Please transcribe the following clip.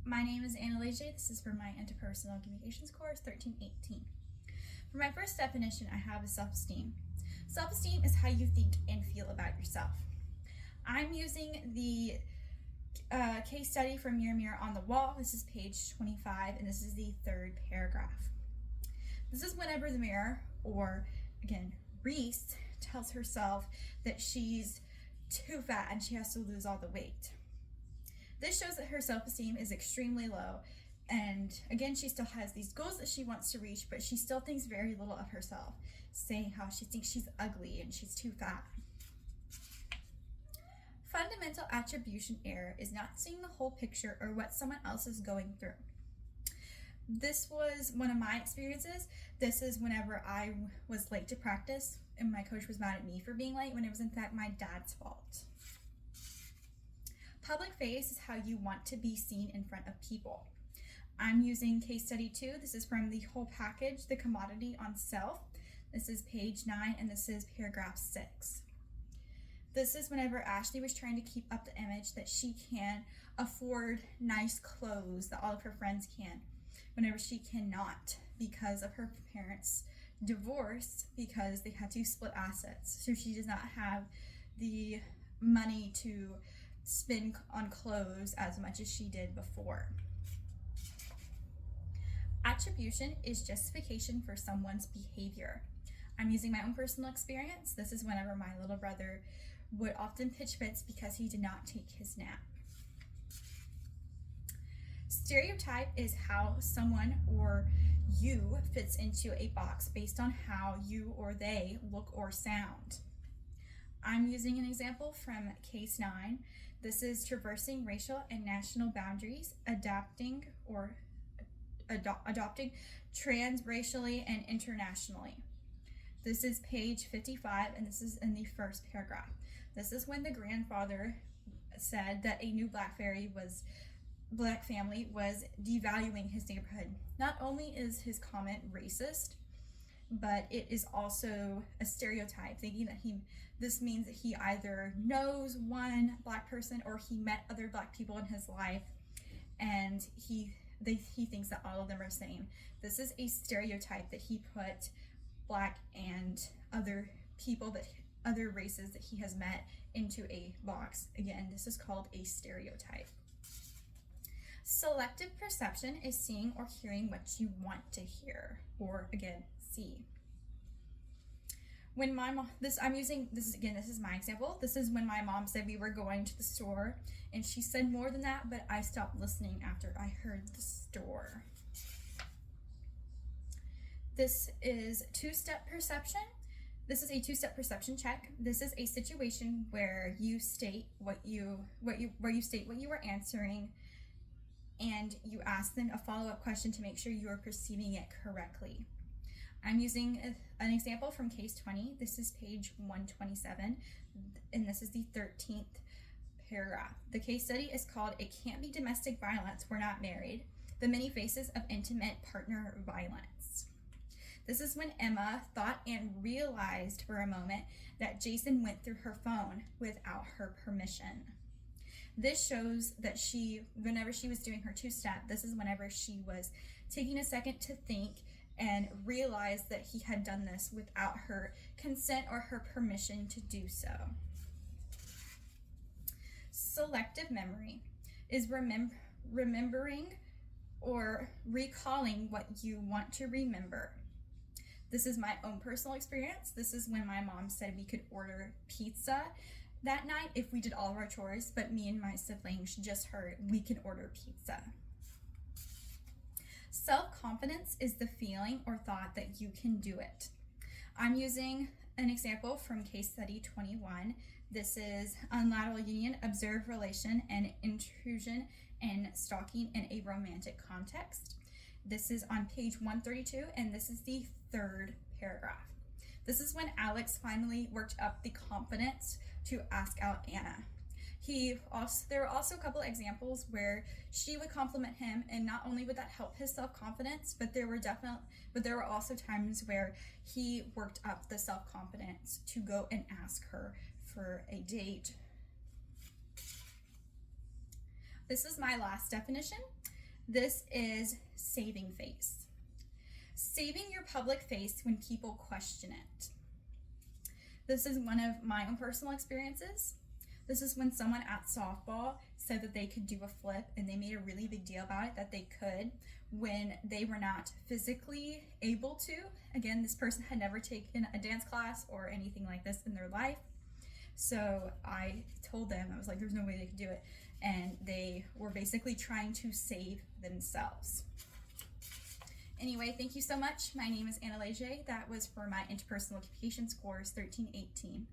My name is Lege. This is for my interpersonal communications course 1318. For my first definition, I have a self-esteem. Self-esteem is how you think and feel about yourself. I'm using the case study from Mirror Mirror on the Wall. This is page 25, and this is the third paragraph. This is whenever the mirror, or again, Reese, tells herself that she's too fat and she has to lose all the weight. This shows that her self-esteem is extremely low, and again, she still has these goals that she wants to reach, but she still thinks very little of herself, saying how she thinks she's ugly and she's too fat. Fundamental attribution error is not seeing the whole picture or what someone else is going through. This was one of my experiences. This is whenever I was late to practice and my coach was mad at me for being late when it was in fact my dad's fault. Public face is how you want to be seen in front of people. I'm using case study 2. This is from the whole package, The Commodity on Self. This is page 9 and this is paragraph 6. This is whenever Ashley was trying to keep up the image that she can afford nice clothes that all of her friends can, whenever she cannot because of her parents' divorce, because they had to split assets. So she does not have the money to spend on clothes as much as she did before. Attribution is justification for someone's behavior. I'm using my own personal experience. This is whenever my little brother would often pitch fits because he did not take his nap. Stereotype is how someone or you fits into a box based on how you or they look or sound. I'm using an example from case 9. This is traversing racial and national boundaries, adopting transracially and internationally. This is page 55 and this is in the first paragraph. This is when the grandfather said that a new black family was devaluing his neighborhood. Not only is his comment racist, but it is also a stereotype, thinking that this means that he either knows one black person or he met other black people in his life, and he thinks that all of them are the same. This is a stereotype that he put black and other people, that other races that he has met, into a box. Again, this is called a stereotype. Selective perception is seeing or hearing what you want to hear, or again, see. When my mom, this is my example. This is when my mom said we were going to the store, and she said more than that, but I stopped listening after I heard the store. This is two-step perception. This is a two-step perception check. This is a situation where you state what you were answering, and you ask them a follow-up question to make sure you are perceiving it correctly. I'm using an example from case 20. This is page 127, and this is the 13th paragraph. The case study is called "It Can't Be Domestic Violence, We're Not Married: The Many Faces of Intimate Partner Violence." This is when Emma thought and realized for a moment that Jason went through her phone without her permission. This shows that whenever she was doing her two-step, this is whenever she was taking a second to think and realized that he had done this without her consent or her permission to do so. Selective memory is remembering or recalling what you want to remember. This is my own personal experience. This is when my mom said we could order pizza that night if we did all of our chores, but me and my siblings just heard we can order pizza. Self-confidence is the feeling or thought that you can do it. I'm using an example from case study 21. This is unilateral union, observed relation, and intrusion and stalking in a romantic context. This is on page 132, and this is the third paragraph. This is when Alex finally worked up the confidence to ask out Anna. There were also a couple examples where she would compliment him, and not only would that help his self-confidence, but there were also times where he worked up the self-confidence to go and ask her for a date. This is my last definition. This is saving face. Saving your public face when people question it. This is one of my own personal experiences. This is when someone at softball said that they could do a flip, and they made a really big deal about it, that they could, when they were not physically able to. Again, this person had never taken a dance class or anything like this in their life. So I told them, I was like, there's no way they could do it. And they were basically trying to save themselves. Anyway, thank you so much. My name is Lege. That was for my interpersonal communication scores 1318.